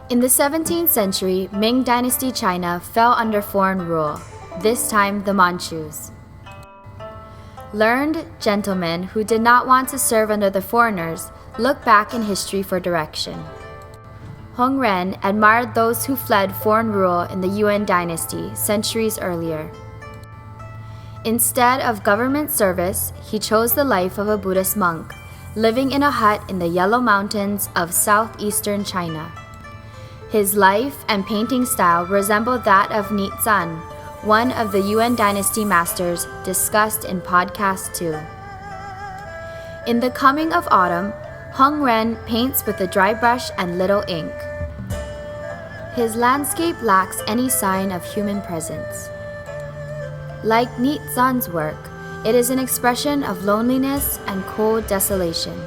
In the 17th century, Qing Dynasty China fell under foreign rule, this time the Manchus. Learned gentlemen who did not want to serve under the foreigners looked back in history for direction. Hongren admired those who fled foreign rule in the Yuan dynasty centuries earlier. Instead of government service, he chose the life of a Buddhist monk, living in a hut in the Yellow Mountains of southeastern China. His life and painting style resembled that of Ni Zan, one of the Yuan dynasty masters discussed in podcast 2. In The Coming of Autumn, Hongren paints with a dry brush and little ink. His landscape lacks any sign of human presence. Like Ni Zan's work, it is an expression of loneliness and cold desolation.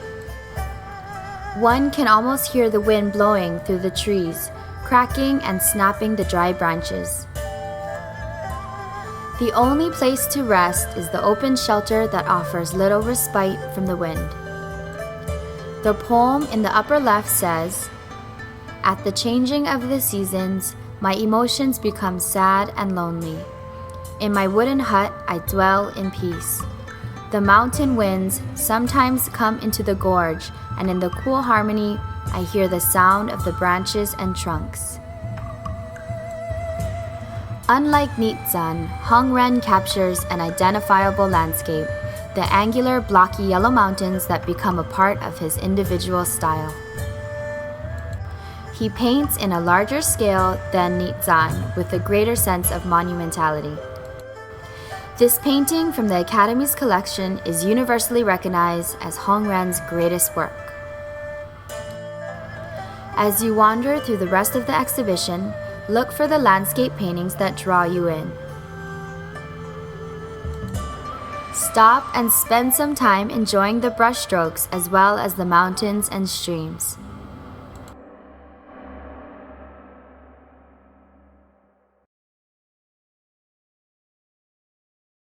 One can almost hear the wind blowing through the trees, cracking and snapping the dry branches. The only place to rest is the open shelter that offers little respite from the wind. The poem in the upper left says, "At the changing of the seasons, my emotions become sad and lonely. In my wooden hut, I dwell in peace. The mountain winds sometimes come into the gorge, and in the cool harmony, I hear the sound of the branches and trunks." Unlike Ni Zan, Hongren captures an identifiable landscape, the angular, blocky yellow mountains that become a part of his individual style. He paints in a larger scale than Ni Zan, with a greater sense of monumentality. This painting from the Academy's collection is universally recognized as Hongren's greatest work. As you wander through the rest of the exhibition, look for the landscape paintings that draw you in. Stop and spend some time enjoying the brushstrokes as well as the mountains and streams.